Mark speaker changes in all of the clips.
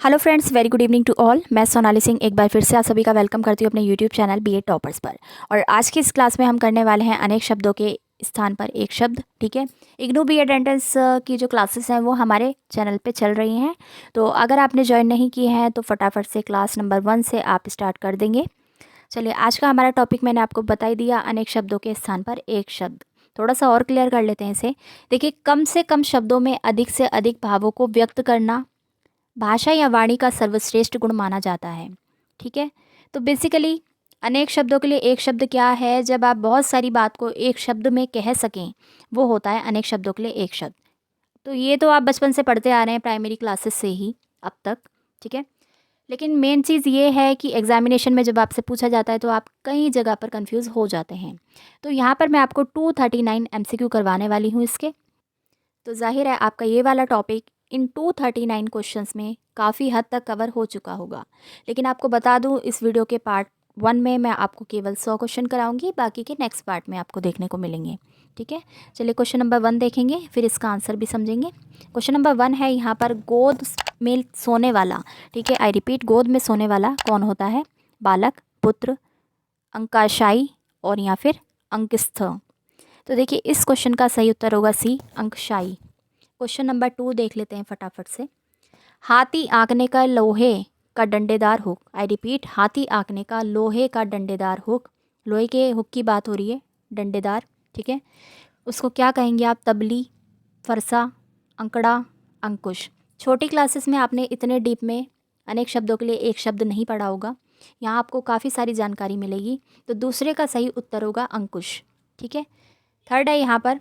Speaker 1: Hello friends, very good evening to all. मैं सोनाली सिंह एक बार फिर से आप सभी का वेलकम करती हूँ अपने यूट्यूब चैनल बीए टॉपर्स पर। और आज की इस क्लास में हम करने वाले हैं अनेक शब्दों के स्थान पर एक शब्द। ठीक है, इग्नू बी एटेंडेंस की जो क्लासेस हैं वो हमारे चैनल पे चल रही हैं, तो अगर आपने ज्वाइन नहीं की हैं तो फटाफट से क्लास नंबर 1 से आप स्टार्ट कर देंगे। चलिए, आज का हमारा टॉपिक मैंने आपको बता ही दिया, अनेक शब्दों के स्थान पर एक शब्द। थोड़ा सा और क्लियर कर लेते हैं इसे। देखिए, कम से कम शब्दों में अधिक से अधिक भावों को व्यक्त करना भाषा या वाणी का सर्वश्रेष्ठ गुण माना जाता है। ठीक है, तो बेसिकली अनेक शब्दों के लिए एक शब्द क्या है? जब आप बहुत सारी बात को एक शब्द में कह सकें, वो होता है अनेक शब्दों के लिए एक शब्द। तो ये तो आप बचपन से पढ़ते आ रहे हैं, प्राइमरी क्लासेस से ही अब तक। ठीक है, लेकिन मेन चीज़ ये है कि एग्जामिनेशन में जब आपसे पूछा जाता है तो आप कई जगह पर कंफ्यूज हो जाते हैं। तो यहाँ पर मैं आपको 239 MCQ करवाने वाली हूँ इसके। तो जाहिर है आपका ये वाला टॉपिक इन 239 क्वेश्चंस में काफ़ी हद तक कवर हो चुका होगा। लेकिन आपको बता दूं, इस वीडियो के पार्ट 1 में मैं आपको केवल 100 क्वेश्चन कराऊंगी, बाकी के नेक्स्ट पार्ट में आपको देखने को मिलेंगे। ठीक है, चलिए क्वेश्चन नंबर 1 देखेंगे, फिर इसका आंसर भी समझेंगे। क्वेश्चन नंबर 1 है यहाँ पर, गोद में सोने वाला। ठीक है, आई रिपीट, गोद में सोने वाला कौन होता है? बालक, पुत्र, अंकाशाई और या फिर अंकस्थ। तो देखिए, इस क्वेश्चन का सही उत्तर होगा सी, अंकशाई। क्वेश्चन नंबर 2 देख लेते हैं फटाफट से। हाथी आंकने का लोहे का डंडेदार हुक। आई रिपीट, हाथी आंकने का लोहे का डंडेदार हुक। लोहे के हुक की बात हो रही है, डंडेदार। ठीक है, उसको क्या कहेंगे आप? तबली, फरसा, अंकड़ा, अंकुश। छोटी क्लासेस में आपने इतने डीप में अनेक शब्दों के लिए एक शब्द नहीं पढ़ा होगा, यहाँ आपको काफ़ी सारी जानकारी मिलेगी। तो दूसरे का सही उत्तर होगा अंकुश। ठीक है, थर्ड है यहाँ पर,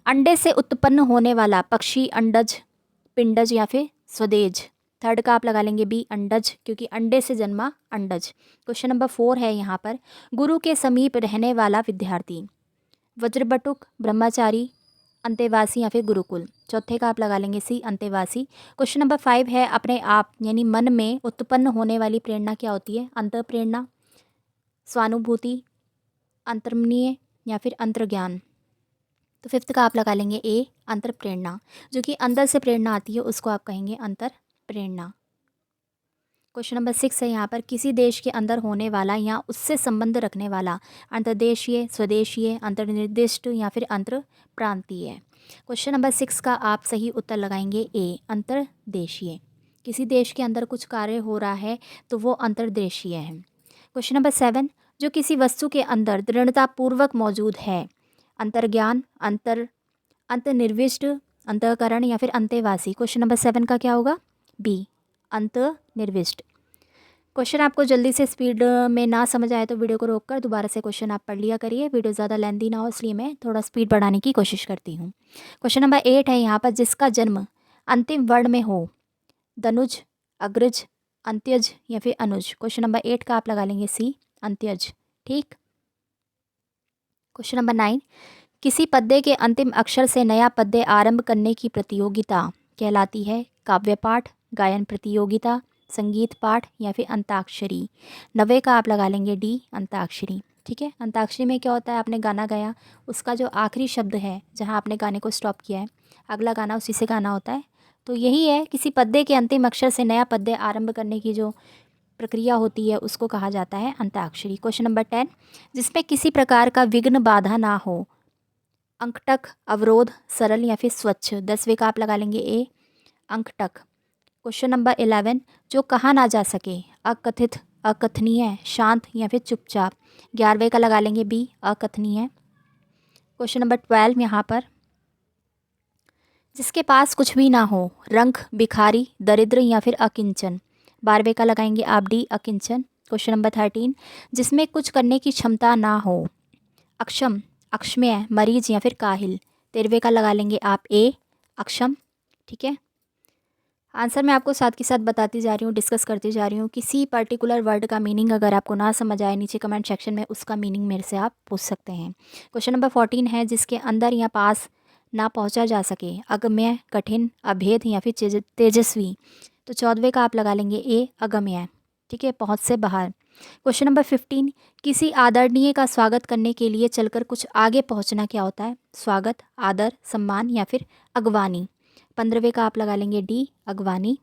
Speaker 1: अंडे से उत्पन्न होने वाला पक्षी अंडज, पिंडज या फिर स्वदेज। थर्ड का आप लगा लेंगे बी, अंडज, क्योंकि अंडे से जन्मा अंडज। क्वेश्चन नंबर 4 है यहाँ पर, गुरु के समीप रहने वाला विद्यार्थी। वज्रबटुक, ब्रह्मचारी, अंतेवासी या फिर गुरुकुल। चौथे का आप लगा लेंगे सी, अंतेवासी। क्वेश्चन नंबर 5 है, अपने आप यानी मन में उत्पन्न होने वाली प्रेरणा क्या होती है? अंतर प्रेरणा, स्वानुभूति, अंतर्मनीय या फिर अंतर्ज्ञान। तो फिफ्थ का आप लगा लेंगे ए, अंतर प्रेरणा। जो कि अंदर से प्रेरणा आती है उसको आप कहेंगे अंतर प्रेरणा। क्वेश्चन नंबर 6 है यहाँ पर, किसी देश के अंदर होने वाला या उससे संबंध रखने वाला अंतर्देशीय, स्वदेशीय, अंतर्निर्दिष्ट या फिर अंतर प्रांतीय। क्वेश्चन नंबर 6 का आप सही उत्तर लगाएंगे ए, अंतर्देशीय। किसी देश के अंदर कुछ कार्य हो रहा है तो वो अंतर्देशीय है। क्वेश्चन नंबर 7, जो किसी वस्तु के अंदर दृढ़तापूर्वक मौजूद है। अंतर्ज्ञान, अंतर्निर्विष्ट, अंतःकरण या फिर अंतेवासी। क्वेश्चन नंबर 7 का क्या होगा? बी, अंतर्निर्विष्ट। क्वेश्चन आपको जल्दी से स्पीड में ना समझ आए तो वीडियो को रोककर दोबारा से क्वेश्चन आप पढ़ लिया करिए। वीडियो ज़्यादा लेंदी ना हो इसलिए मैं थोड़ा स्पीड बढ़ाने की कोशिश करती हूँ। क्वेश्चन नंबर 8 है यहाँ पर, जिसका जन्म अंतिम वर्ण में हो। धनुज, अग्रज, अंत्यज या फिर अनुज। क्वेश्चन नंबर 8 का आप लगा लेंगे सी, अंत्यज। ठीक। क्वेश्चन नंबर 9, किसी पद्य के अंतिम अक्षर से नया पद्य आरंभ करने की प्रतियोगिता कहलाती है? काव्य पाठ, गायन प्रतियोगिता, संगीत पाठ या फिर अंताक्षरी। 9 का आप लगा लेंगे डी, अंताक्षरी। ठीक है, अंताक्षरी में क्या होता है? आपने गाना गाया, उसका जो आखिरी शब्द है जहाँ आपने गाने को स्टॉप किया है, अगला गाना उसी से गाना होता है। तो यही है, किसी पद्य के अंतिम अक्षर से नया पद्य आरंभ करने की जो प्रक्रिया होती है उसको कहा जाता है अंताक्षरी। क्वेश्चन नंबर 10, जिसमें किसी प्रकार का विघ्न बाधा ना हो। अंकटक, अवरोध, सरल या फिर स्वच्छ। 10वें का आप लगा लेंगे ए, अंकटक। क्वेश्चन नंबर 11, जो कहा ना जा सके। अकथित, अकथनीय, शांत या फिर चुपचाप। 11वें का लगा लेंगे बी, अकथनीय। क्वेश्चन नंबर 12 यहाँ पर, जिसके पास कुछ भी ना हो। रंक, भिखारी, दरिद्र या फिर अकिंचन। 12वें का लगाएंगे आप डी, अकिंचन। क्वेश्चन नंबर 13, जिसमें कुछ करने की क्षमता ना हो। अक्षम, अक्षम्य, मरीज या फिर काहिल। 13वें का लगा लेंगे आप ए, अक्षम। ठीक है, आंसर मैं आपको साथ के साथ बताती जा रही हूँ, डिस्कस करती जा रही हूँ। किसी पर्टिकुलर वर्ड का मीनिंग अगर आपको ना समझ आए, नीचे कमेंट सेक्शन में उसका मीनिंग मेरे से आप पूछ सकते हैं। क्वेश्चन नंबर 14 है, जिसके अंदर या पास ना पहुँचा जा सके। अगम्य, कठिन, अभेद या फिर तेजस्वी। तो 14वें का आप लगा लेंगे ए, अगम्य। ठीक है, पहुँच से बाहर। क्वेश्चन नंबर 15, किसी आदरणीय का स्वागत करने के लिए चलकर कुछ आगे पहुंचना क्या होता है? स्वागत, आदर, सम्मान या फिर अगवानी। 15वें का आप लगा लेंगे डी, अगवानी।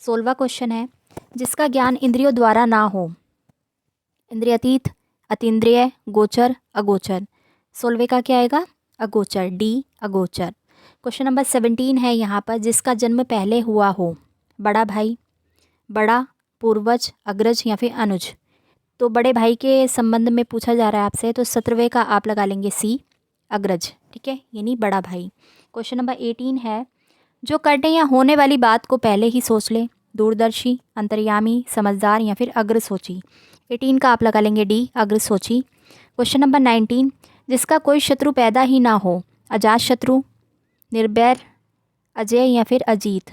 Speaker 1: 16वां क्वेश्चन है, जिसका ज्ञान इंद्रियों द्वारा ना हो। इंद्रियातीत, अतीन्द्रिय, गोचर, अगोचर। 16वें का क्या आएगा? अगोचर, डी अगोचर। क्वेश्चन नंबर 17 है यहाँ पर, जिसका जन्म पहले हुआ हो। बड़ा भाई, बड़ा, पूर्वज, अग्रज या फिर अनुज। तो बड़े भाई के संबंध में पूछा जा रहा है आपसे, तो 17वें का आप लगा लेंगे सी, अग्रज। ठीक है, यानी बड़ा भाई। क्वेश्चन नंबर 18 है, जो करने या होने वाली बात को पहले ही सोच ले। दूरदर्शी, अंतर्यामी, समझदार या फिर अग्रसोची। 18 का आप लगा लेंगे डी, अग्रसोची। क्वेश्चन नंबर 19, जिसका कोई शत्रु पैदा ही ना हो। अजात शत्रु, निर्वैर, अजय या फिर अजीत।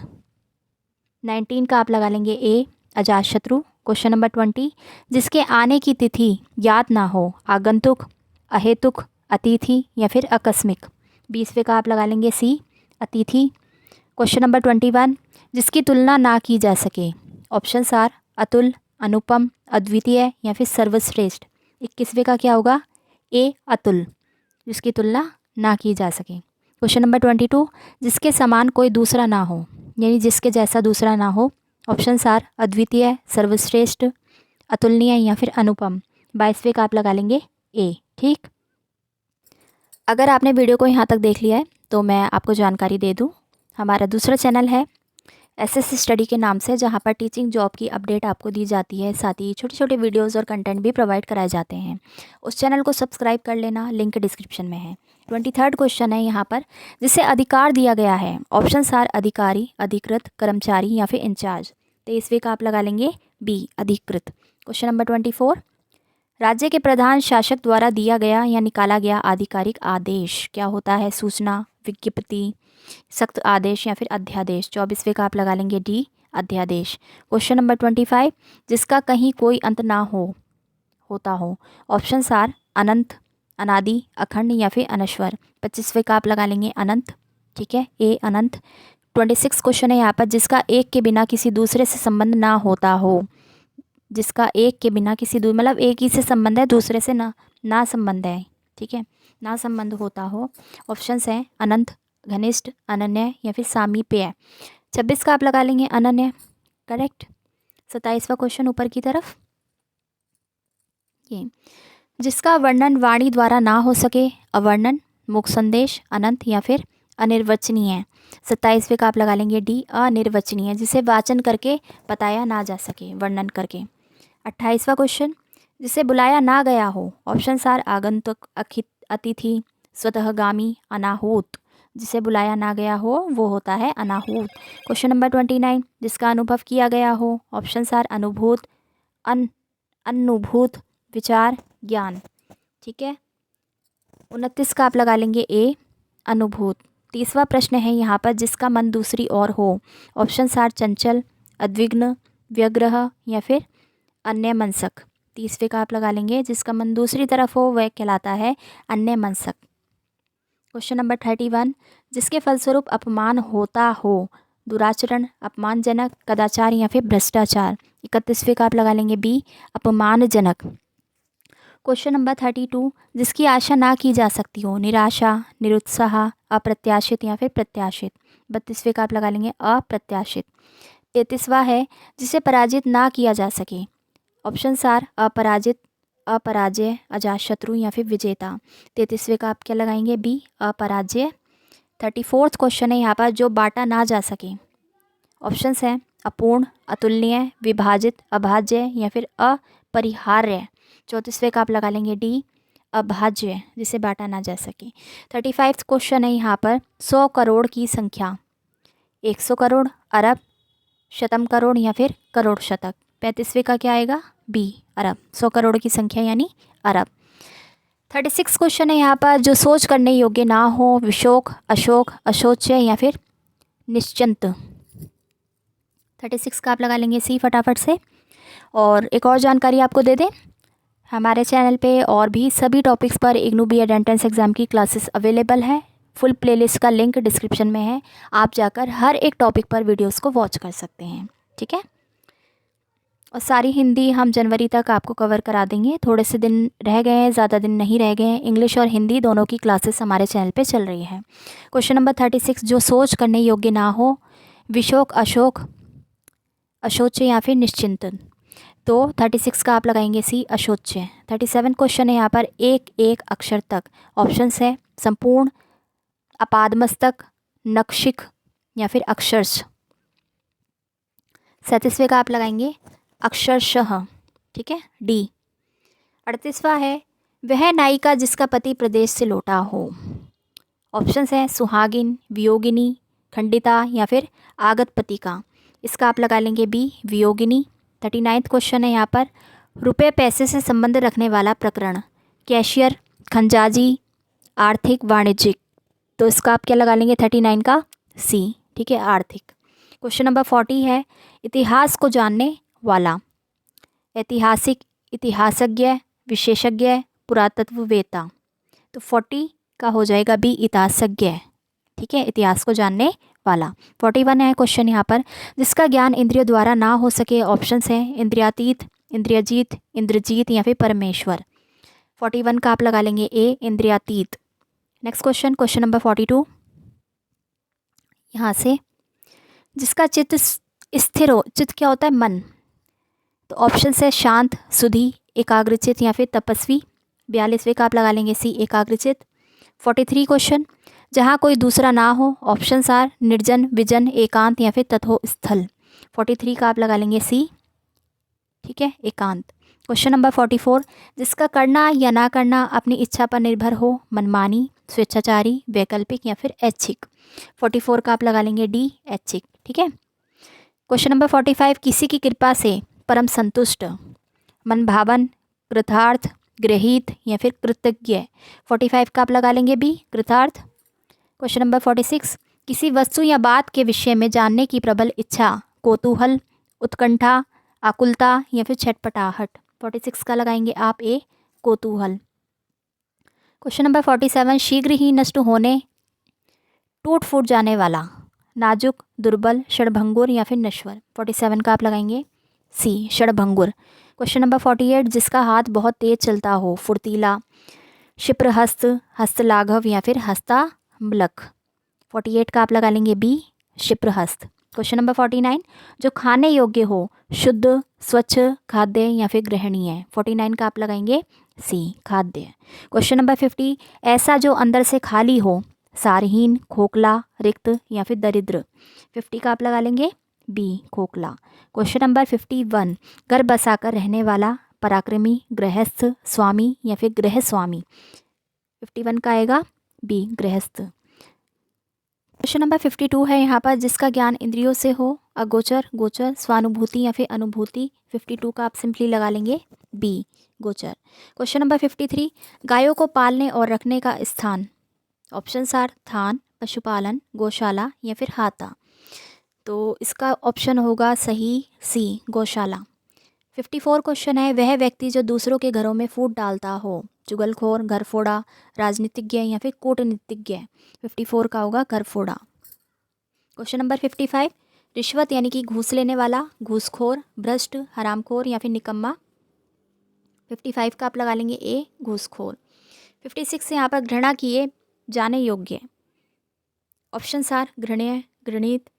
Speaker 1: 19 का आप लगा लेंगे ए, अजात शत्रु। क्वेश्चन नंबर 20, जिसके आने की तिथि याद ना हो। आगंतुक, अहेतुक, अतिथि या फिर आकस्मिक। 20वें का आप लगा लेंगे सी, अतिथि। क्वेश्चन नंबर 21, जिसकी तुलना ना की जा सके। ऑप्शंस आर अतुल, अनुपम, अद्वितीय या फिर सर्वश्रेष्ठ। 21वें का क्या होगा? ए, अतुल, जिसकी तुलना ना की जा सके। क्वेश्चन नंबर 22, जिसके समान कोई दूसरा ना हो, यानी जिसके जैसा दूसरा ना हो। ऑप्शंस आर अद्वितीय, सर्वश्रेष्ठ, अतुलनीय या फिर अनुपम। 22वें का आप लगा लेंगे ए। ठीक, अगर आपने वीडियो को यहाँ तक देख लिया है तो मैं आपको जानकारी दे दूँ, हमारा दूसरा चैनल है एसएस स्टडी के नाम से, जहाँ पर टीचिंग जॉब की अपडेट आपको दी जाती है, साथ ही छोटे छोटे वीडियोस और कंटेंट भी प्रोवाइड कराए जाते हैं। उस चैनल को सब्सक्राइब कर लेना, लिंक डिस्क्रिप्शन में है। 23rd क्वेश्चन है यहाँ पर, जिसे अधिकार दिया गया है। ऑप्शंस आर अधिकारी, अधिकृत, कर्मचारी या फिर इंचार्ज। 23वें का आप लगा लेंगे बी, अधिकृत। क्वेश्चन नंबर 24, राज्य के प्रधान शासक द्वारा दिया गया या निकाला गया आधिकारिक आदेश क्या होता है? सूचना, विज्ञप्ति, सख्त आदेश या फिर अध्यादेश। 24वें का आप लगा लेंगे डी, अध्यादेश। क्वेश्चन नंबर 25, जिसका कहीं कोई अंत ना होता हो। ऑप्शंस आर अनंत, अनादि, अखंड या फिर अनश्वर। 25वें का आप लगा लेंगे अनंत। ठीक है, ए, अनंत। 26 क्वेश्चन है यहाँ पर, जिसका एक के बिना किसी दूसरे से संबंध ना होता हो। जिसका एक के बिना किसी मतलब एक ही से संबंध है, दूसरे से ना संबंध है। ठीक है, ना संबंध होता हो। ऑप्शंस हैं अनंत, घनिष्ठ, अनन्य या फिर सामीप्य। 26 का आप लगा लेंगे अनन्य, करेक्ट। 27वां क्वेश्चन ऊपर की तरफ, ये जिसका वर्णन वाणी द्वारा ना हो सके। अवर्णन, मुख संदेश, अनंत या फिर अनिर्वचनीय। 27वें का आप लगा लेंगे डी, अनिर्वचनीय, जिसे वाचन करके बताया ना जा सके, वर्णन करके। 28वां क्वेश्चन, जिसे बुलाया ना गया हो। ऑप्शंस आर आगंतुक, अतिथि, स्वतःगामी, अनाहूत। जिसे बुलाया ना गया हो वो होता है अनाहूत। क्वेश्चन नंबर 29, जिसका अनुभव किया गया हो। ऑप्शंस आर अनुभूत, अनुभूत, विचार, ज्ञान। ठीक है, 29 का आप लगा लेंगे ए, अनुभूत। 30वां प्रश्न है यहाँ पर, जिसका मन दूसरी ओर हो। ऑप्शंस आर चंचल, अद्विग्न, व्यग्रह या फिर अन्य मनसक। 30वें का आप लगा लेंगे, जिसका मन दूसरी तरफ हो वह कहलाता है अन्य मनसक। क्वेश्चन नंबर 31, जिसके फलस्वरूप अपमान होता हो। दुराचरण, अपमानजनक, कदाचार या फिर भ्रष्टाचार। 31वें का आप लगा लेंगे बी, अपमानजनक। क्वेश्चन नंबर 32, जिसकी आशा ना की जा सकती हो। निराशा, निरुत्साह, अप्रत्याशित या फिर प्रत्याशित। 32वें का आप लगा लेंगे अप्रत्याशित। 33वां है, जिसे पराजित ना किया जा सके। ऑप्शंस आर अपराजित, अपराजय, अजातशत्रु या फिर विजेता। 33वें का आप क्या लगाएंगे बी, अपराजय। 34th क्वेश्चन है यहाँ पर, जो बांटा ना जा सके। ऑप्शंस हैं अपूर्ण, अतुलनीय, विभाजित, अभाज्य या फिर अपरिहार्य। 34वें का आप लगा लेंगे डी, अभाज्य, जिसे बांटा ना जा सके। 35th क्वेश्चन है यहाँ पर, 100 करोड़ की संख्या। 100 करोड़, अरब, शतम करोड़ या फिर करोड़ शतक। 35वें का क्या आएगा बी, अरब। 100 करोड़ की संख्या यानी अरब। 36 क्वेश्चन है यहाँ पर, जो सोच करने योग्य ना हो। विशोक, अशोक, अशोच्य या फिर निश्चिंत। 36 का आप लगा लेंगे सी फटाफट से। और एक और जानकारी आपको दे दें, हमारे चैनल पे और भी सभी टॉपिक्स पर इग्नू बी.एड एंट्रेंस एग्ज़ाम की क्लासेस अवेलेबल है। फुल प्लेलिस्ट का लिंक डिस्क्रिप्शन में है, आप जाकर हर एक टॉपिक पर वीडियोस को वॉच कर सकते हैं। ठीक है, और सारी हिंदी हम जनवरी तक आपको कवर करा देंगे। थोड़े से दिन रह गए हैं, ज़्यादा दिन नहीं रह गए हैं। इंग्लिश और हिंदी दोनों की क्लासेस हमारे चैनल पे चल रही है। क्वेश्चन नंबर 36, जो सोच करने योग्य ना हो। विशोक, अशोक, अशोच्य या फिर निश्चिंतन। तो 36 का आप लगाएंगे सी, अशोच्य। 37 क्वेश्चन है यहाँ पर, एक एक अक्षर तक। ऑप्शंस है संपूर्ण, अपादमस्तक, नक्षिक या फिर अक्षरश। 37वें का आप लगाएंगे अक्षरशः, ठीक है, डी। 38वां है, वह नायिका जिसका पति प्रदेश से लौटा हो। ऑप्शंस है सुहागिन, वियोगिनी, खंडिता या फिर आगत पति का। इसका आप लगा लेंगे बी, वियोगिनी। 39 क्वेश्चन है यहाँ पर, रुपए पैसे से संबंध रखने वाला प्रकरण। कैशियर, खंजाजी, आर्थिक, वाणिज्यिक। तो इसका आप क्या लगा लेंगे 39 का सी, ठीक है, आर्थिक। क्वेश्चन नंबर 40 है, इतिहास को जानने वाला। ऐतिहासिक, इतिहासज्ञ, विशेषज्ञ, पुरातत्ववेत्ता। तो 40 का हो जाएगा बी, इतिहासज्ञ, ठीक है, इतिहास को जानने वाला। 41 है क्वेश्चन यहाँ पर, जिसका ज्ञान इंद्रियों द्वारा ना हो सके। ऑप्शंस हैं इंद्रियातीत, इंद्रियजीत, इंद्रजीत या फिर परमेश्वर। 41 का आप लगा लेंगे ए, इंद्रियातीत। नेक्स्ट क्वेश्चन, क्वेश्चन नंबर 42, यहाँ से, जिसका चित्त स्थिर हो। चित्त क्या होता है? मन। तो ऑप्शंस है शांत, सुधी, एकाग्रचित या फिर तपस्वी। 42वें का आप लगा लेंगे सी, एकाग्रचित। 43 क्वेश्चन, जहाँ कोई दूसरा ना हो। ऑप्शंस आर निर्जन, विजन, एकांत या फिर तथो स्थल। 43 का आप लगा लेंगे सी, ठीक है, एकांत। क्वेश्चन नंबर 44, जिसका करना या ना करना अपनी इच्छा पर निर्भर हो। मनमानी, स्वेच्छाचारी, वैकल्पिक या फिर ऐच्छिक। 44 का आप लगा लेंगे डी, ऐच्छिक, ठीक है। क्वेश्चन नंबर 45, किसी की कृपा से परम संतुष्ट। मनभावन, कृतार्थ, गृहीत या फिर कृतज्ञ। 45 का आप लगा लेंगे बी, कृतार्थ। क्वेश्चन नंबर 46, किसी वस्तु या बात के विषय में जानने की प्रबल इच्छा। कौतूहल, उत्कंठा, आकुलता या फिर छटपटाहट। 46 का लगाएंगे आप ए, कौतूहल। क्वेश्चन नंबर 47, शीघ्र ही नष्ट होने, टूट फूट जाने वाला। नाजुक, दुर्बल, क्षणभंगुर या फिर नश्वर। 47 का आप लगाएंगे सी, क्षणभंगुर। क्वेश्चन नंबर 48, जिसका हाथ बहुत तेज चलता हो। फुर्तीला, क्षिप्रहस्त, हस्तलाघव या फिर हस्तामलक। 48 का आप लगा लेंगे बी, क्षिप्रहस्त। क्वेश्चन नंबर 49, जो खाने योग्य हो। शुद्ध, स्वच्छ, खाद्य या फिर ग्रहणीय। 49 का आप लगाएंगे सी, खाद्य। क्वेश्चन नंबर 50, ऐसा जो अंदर से खाली हो। सारहीन, खोखला, रिक्त या फिर दरिद्र। 50 का आप लगा लेंगे बी, खोखला। क्वेश्चन नंबर 51, घर बसाकर रहने वाला। पराक्रमी, गृहस्थ, स्वामी या फिर गृह स्वामी। 51 का आएगा बी, गृहस्थ। क्वेश्चन नंबर 52 है यहाँ पर, जिसका ज्ञान इंद्रियों से हो। अगोचर, गोचर, स्वानुभूति या फिर अनुभूति। 52 का आप सिंपली लगा लेंगे बी, गोचर। क्वेश्चन नंबर 53, गायों को पालने और रखने का स्थान। ऑप्शंस आर थान, पशुपालन, गौशाला या फिर हाता। तो इसका ऑप्शन होगा सही सी, गौशाला। 54 क्वेश्चन है, वह व्यक्ति जो दूसरों के घरों में फूट डालता हो। चुगलखोर, घरफोड़ा, राजनीतिज्ञ या फिर कूटनीतिज्ञ। 54 का होगा घरफोड़ा। क्वेश्चन नंबर 55, रिश्वत यानी कि घूस लेने वाला, घूसखोर, भ्रष्ट, हरामखोर या फिर निकम्मा। 55 का आप लगा लेंगे ए, घूसखोर। 56 से यहाँ पर घृणा किए जाने योग्य। ऑप्शंस आर घृण्य, घृणित,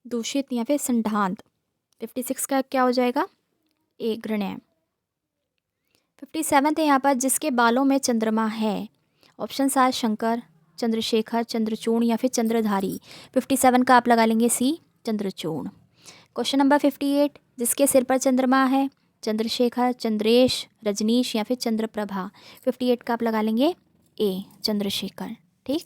Speaker 1: दूषित या फिर संढांत। 56 का क्या हो जाएगा ए, घृण्य। 57 है यहाँ पर, जिसके बालों में चंद्रमा है। ऑप्शंस आर शंकर, चंद्रशेखर, चंद्रचूर्ण या फिर चंद्रधारी। 57 का आप लगा लेंगे सी, चंद्रचूर्ण। क्वेश्चन नंबर 58, जिसके सिर पर चंद्रमा है। चंद्रशेखर, चंद्रेश, रजनीश या फिर चंद्रप्रभा। 58 का आप लगा लेंगे ए, चंद्रशेखर, ठीक।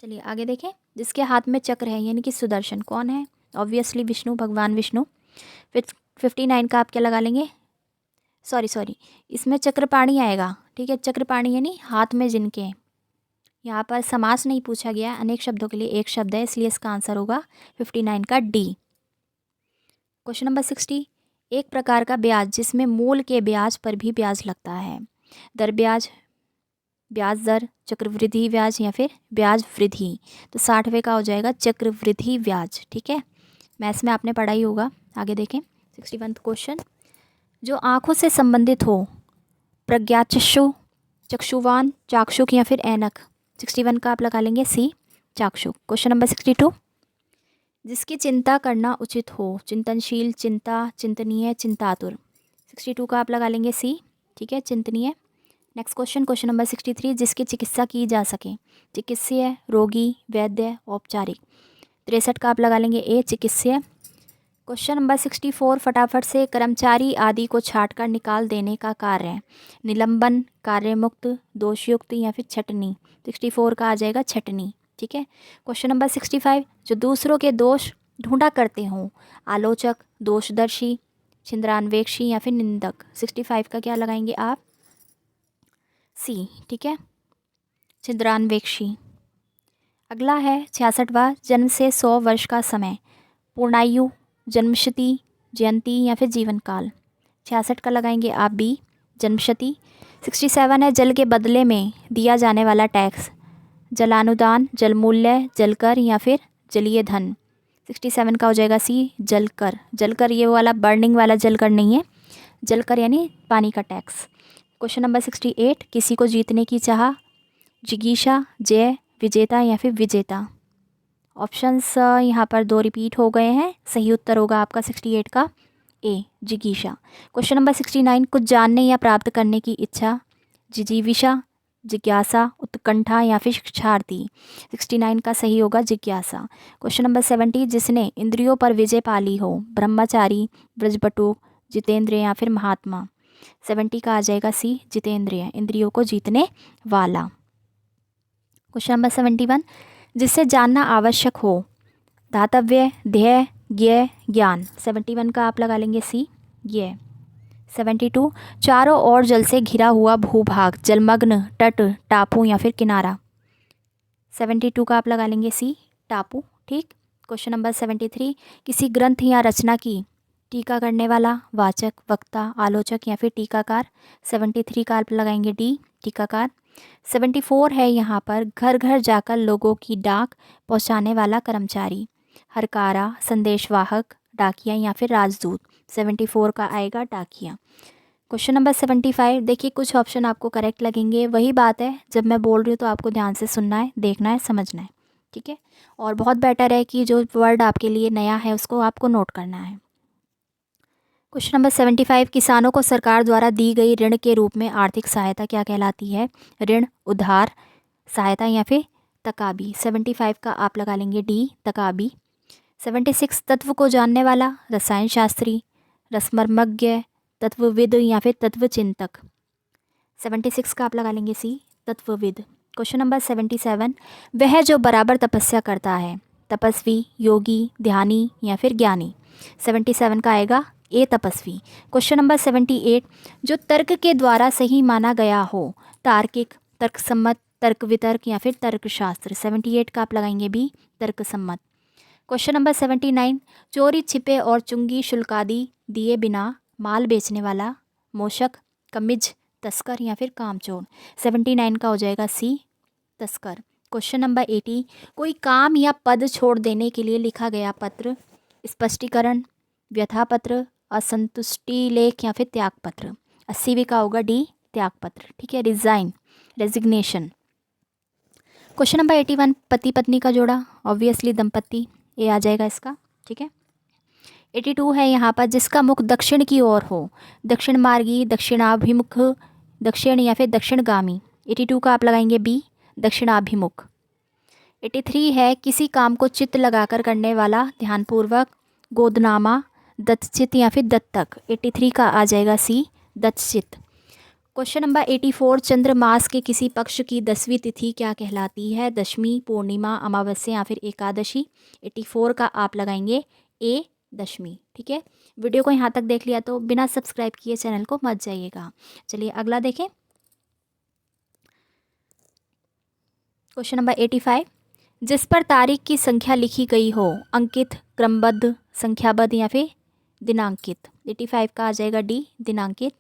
Speaker 1: चलिए आगे देखें, जिसके हाथ में चक्र है यानी कि सुदर्शन, कौन है? ऑब्वियसली विष्णु, भगवान विष्णु। फिर 59 का आप क्या लगा लेंगे, सॉरी इसमें चक्रपाणी आएगा, ठीक है। चक्रपाणी यानी हाथ में जिनके। यहाँ पर समास नहीं पूछा गया, अनेक शब्दों के लिए एक शब्द है, इसलिए इसका आंसर होगा 59 का डी। क्वेश्चन नंबर 60, एक प्रकार का ब्याज जिसमें मूल के ब्याज पर भी ब्याज लगता है। दर ब्याज, ब्याज दर, चक्रवृद्धि ब्याज या फिर ब्याज वृद्धि। तो 60वें का हो जाएगा चक्रवृद्धि ब्याज, ठीक है। मैथ्स में आपने पढ़ा ही होगा। आगे देखें 61 क्वेश्चन, जो आँखों से संबंधित हो। प्रज्ञाचक्षु, चक्षुवान, चाक्षुक या फिर ऐनक। 61 का आप लगा लेंगे सी, चाक्षुक। क्वेश्चन नंबर 62, जिसकी चिंता करना उचित हो, चिंतनशील, चिंता, चिंतनीय, चिंतातुर। 62 का आप लगा लेंगे सी, ठीक है, चिंतनीय। नेक्स्ट क्वेश्चन, क्वेश्चन नंबर 63, जिसकी चिकित्सा की जा सके, चिकित्सीय, रोगी, वैद्य, औपचारिक। 63 का आप लगा लेंगे ए, चिकित्सीय। क्वेश्चन नंबर 64, फटाफट से कर्मचारी आदि को छांटकर निकाल देने का कार्य है, निलंबन, कार्यमुक्त, दोषयुक्त या फिर छटनी। 64 का आ जाएगा छटनी, ठीक है। क्वेश्चन नंबर 65, जो दूसरों के दोष ढूंढा करते हों, आलोचक, दोषदर्शी, छिंद्रान्वेक्षी या फिर निंदक। 65 का क्या लगाएंगे आप, सी, ठीक है, छिंद्रान्वेक्षी। अगला है 66वां, जन्म से 100 वर्ष का समय, पूर्णायु, जन्मशती, जयंती या फिर जीवन काल। 66 का लगाएंगे आप बी, जन्मशती। 67 है, जल के बदले में दिया जाने वाला टैक्स, जलानुदान, जलमूल्य, जलकर या फिर जलीय धन। 67 का हो जाएगा सी, जलकर। जलकर ये वाला बर्निंग वाला जलकर नहीं है, जलकर यानी पानी का टैक्स। क्वेश्चन नंबर 68, किसी को जीतने की चाह, जिगीषा, जय, विजेता या फिर विजेता। ऑप्शंस यहाँ पर 2 रिपीट हो गए हैं, सही उत्तर होगा आपका 68 का ए, जिगीषा। क्वेश्चन नंबर 69, कुछ जानने या प्राप्त करने की इच्छा, जिजीविषा, जिज्ञासा, उत्कंठा या फिर शिक्षार्थी। 69 का सही होगा जिज्ञासा। क्वेश्चन नंबर 70, जिसने इंद्रियों पर विजय पाली हो, ब्रह्मचारी, ब्रजबटु, जितेंद्रिय या फिर महात्मा। 70 का आ जाएगा सी, जितेंद्रिय, इंद्रियों को जीतने वाला। क्वेश्चन नंबर 71, जिससे जानना आवश्यक हो, धातव्य, ध्येय, ज्ञेय, ज्ञान। 71 का आप लगा लेंगे सी, ज्ञेय। 72, चारों ओर जल से घिरा हुआ भूभाग, जलमग्न, तट, टापू या फिर किनारा। 72 का आप लगा लेंगे सी, टापू, ठीक। क्वेश्चन नंबर 73, किसी ग्रंथ या रचना की टीका करने वाला, वाचक, वक्ता, आलोचक या फिर टीकाकार। 73 का आप लगाएंगे डी, टीकाकार। 74 है यहाँ पर, घर घर जाकर लोगों की डाक पहुँचाने वाला कर्मचारी, हरकारा, संदेशवाहक, डाकिया या फिर राजदूत। 74 का आएगा डाकिया। क्वेश्चन नंबर 75, देखिए कुछ ऑप्शन आपको करेक्ट लगेंगे, वही बात है, जब मैं बोल रही हूँ तो आपको ध्यान से सुनना है, देखना है, समझना है, ठीक है। और बहुत बेटर है कि जो वर्ड आपके लिए नया है उसको आपको नोट करना है। क्वेश्चन नंबर 75, किसानों को सरकार द्वारा दी गई ऋण के रूप में आर्थिक सहायता क्या कहलाती है, ऋण, उधार, सहायता या फिर तकाबी। 75 का आप लगा लेंगे डी, तकाबी। 76, तत्व को जानने वाला, रसायन शास्त्री, रसमर्मज्ञ, तत्वविद या फिर तत्वचिंतक। 76 का आप लगा लेंगे सी, तत्वविद। क्वेश्चन नंबर 77, वह जो बराबर तपस्या करता है, तपस्वी, योगी, ध्यानी या फिर ज्ञानी। 77 का आएगा ए, तपस्वी। क्वेश्चन नंबर 78, जो तर्क के द्वारा सही माना गया हो, तार्किक, तर्कसम्मत, तर्क वितर्क या फिर तर्कशास्त्र। 78 का आप लगाएंगे बी, तर्कसम्मत। क्वेश्चन नंबर 79, चोरी छिपे और चुंगी शुल्क आदि दिए बिना माल बेचने वाला, मोशक, कमिज, तस्कर या फिर कामचोर। 79 का हो जाएगा सी, तस्कर। क्वेश्चन नंबर 80, कोई काम या पद छोड़ देने के लिए लिखा गया पत्र, स्पष्टीकरण, व्यथा पत्र, असंतुष्टि लेख या फिर त्यागपत्र। 80 का होगा डी, त्यागपत्र, ठीक है, रिजाइन, रेजिग्नेशन। क्वेश्चन नंबर 81, पति पत्नी का जोड़ा, ऑब्वियसली दंपति, ये आ जाएगा इसका, ठीक है। 82 है यहाँ पर, जिसका मुख दक्षिण की ओर हो, दक्षिण मार्गी, दक्षिणाभिमुख, दक्षिण या फिर दक्षिणगामी। 82 का आप लगाएंगे बी, दक्षिणाभिमुख। 83 है, किसी काम को चित्त लगाकर करने वाला, ध्यानपूर्वक, गोदनामा, दत्तचित या फिर दत्तक। 83 का आ जाएगा सी, दत्तचित। क्वेश्चन नंबर 84, चंद्र मास के किसी पक्ष की 10वीं तिथि क्या कहलाती है, दशमी, पूर्णिमा, अमावस्या या फिर एकादशी। 84 का आप लगाएंगे ए, दशमी, ठीक है। वीडियो को यहाँ तक देख लिया तो बिना सब्सक्राइब किए चैनल को मत जाइएगा। चलिए अगला देखें। क्वेश्चन नंबर 85, जिस पर तारीख की संख्या लिखी गई हो, अंकित, क्रमबद्ध, संख्याबद्ध या फिर दिनांकित। 85 का आ जाएगा डी, दिनांकित।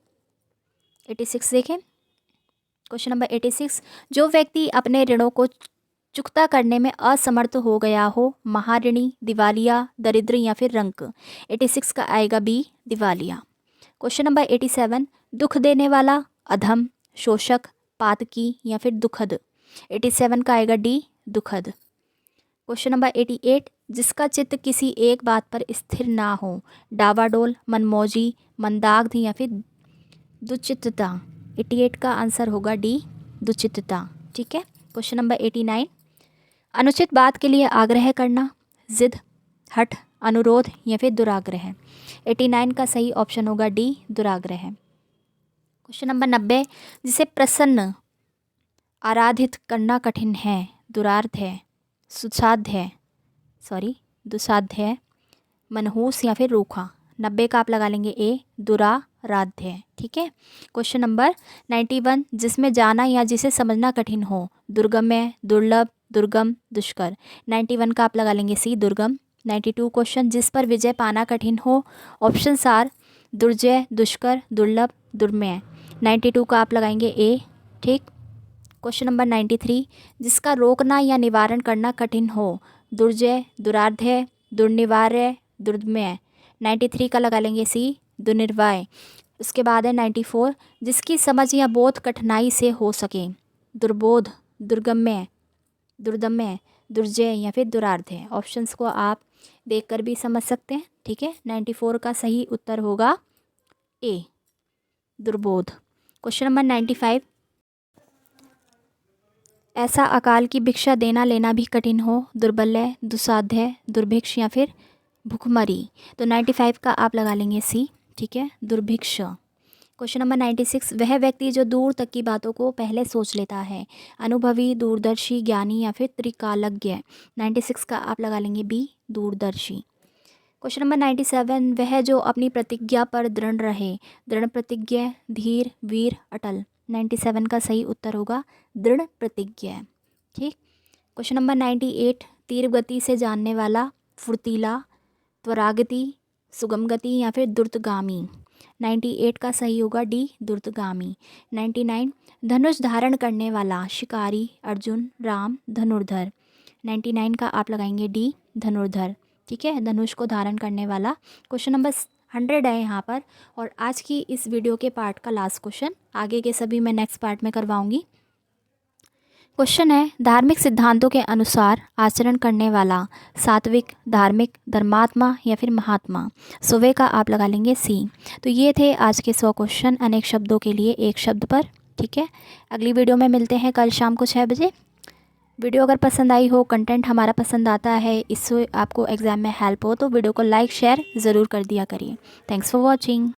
Speaker 1: 86 देखें। क्वेश्चन नंबर 86, जो व्यक्ति अपने ऋणों को चुकता करने में असमर्थ हो गया हो, महाऋणी, दिवालिया, दरिद्र या फिर रंक। 86 का आएगा बी, दिवालिया। क्वेश्चन नंबर 87, दुख देने वाला, अधम, शोषक, पातकी या फिर दुखद। 87 का आएगा डी, दुखद। क्वेश्चन नंबर 88, जिसका चित्त किसी एक बात पर स्थिर ना हो, डावाडोल, मनमौजी, मंदाग्ध या फिर दुचित्तता। 88 का आंसर होगा डी, दुचित्तता। ठीक है। क्वेश्चन नंबर 89, अनुचित बात के लिए आग्रह करना, जिद, हठ, अनुरोध या फिर दुराग्रह। 89 का सही ऑप्शन होगा डी, दुराग्रह। क्वेश्चन नंबर 90, जिसे प्रसन्न आराधित करना कठिन है, दुरार्थ है, सुसाध्य है, दुसाध्य है, मनहूस या फिर रूखा। 90 का आप लगा लेंगे ए, दुराराध्य है। ठीक है। क्वेश्चन नंबर 91, जिसमें जाना या जिसे समझना कठिन हो, दुर्गम्य, दुर्लभ, दुर्गम, दुष्कर। 91 का आप लगा लेंगे सी, दुर्गम। 92 क्वेश्चन, जिस पर विजय पाना कठिन हो, ऑप्शन आर दुर्जय, दुष्कर, दुर्लभ, दुर्मेय। 92 का आप लगाएंगे ए। ठीक। क्वेश्चन नंबर 93, जिसका रोकना या निवारण करना कठिन हो, दुर्जय, दुरार्ध्य, दुर्निवार्य, दुर्दमय। 93 का लगा लेंगे सी, दुर्निर्वाय। उसके बाद है 94, जिसकी समझ या बोध कठिनाई से हो सके, दुर्बोध, दुर्गम्य, दुर्दम्य, दुर्जय या फिर दुरार्ध्य। ऑप्शंस को आप देखकर भी समझ सकते हैं। ठीक है। 94 का सही उत्तर होगा ए, दुर्बोध। क्वेश्चन नंबर 95, ऐसा अकाल की भिक्षा देना लेना भी कठिन हो, दुर्बल्य, दुसाध्य, दुर्भिक्ष या फिर भुखमरी। तो 95 का आप लगा लेंगे सी। ठीक है, दुर्भिक्ष। क्वेश्चन नंबर 96, वह व्यक्ति जो दूर तक की बातों को पहले सोच लेता है, अनुभवी, दूरदर्शी, ज्ञानी या फिर त्रिकालज्ञ। 96 का आप लगा लेंगे बी, दूरदर्शी। क्वेश्चन नंबर 97, वह जो अपनी प्रतिज्ञा पर दृढ़ रहे, दृढ़ प्रतिज्ञ, धीर, वीर, अटल। 97 का सही उत्तर होगा दृढ़ प्रतिज्ञ। ठीक। क्वेश्चन नंबर 98, तीव्र गति से जानने वाला, फुर्तीला, त्वरागति, सुगम गति या फिर द्रुतगामी। 98 का सही होगा डी, द्रुतगामी। 99, धनुष धारण करने वाला, शिकारी, अर्जुन, राम, धनुर्धर। 99 का आप लगाएंगे डी, धनुर्धर। ठीक है, धनुष को धारण करने वाला। क्वेश्चन नंबर 100 है यहाँ पर, और आज की इस वीडियो के पार्ट का लास्ट क्वेश्चन। आगे के सभी मैं नेक्स्ट पार्ट में करवाऊंगी। क्वेश्चन है, धार्मिक सिद्धांतों के अनुसार आचरण करने वाला, सात्विक, धार्मिक, धर्मात्मा या फिर महात्मा। 100 का आप लगा लेंगे सी। तो ये थे आज के 100 क्वेश्चन अनेक शब्दों के लिए एक शब्द पर। ठीक है, अगली वीडियो में मिलते हैं कल शाम को 6 बजे। वीडियो अगर पसंद आई हो, कंटेंट हमारा पसंद आता है, इससे आपको एग्ज़ाम में हेल्प हो, तो वीडियो को लाइक शेयर ज़रूर कर दिया करिए। Thanks for watching.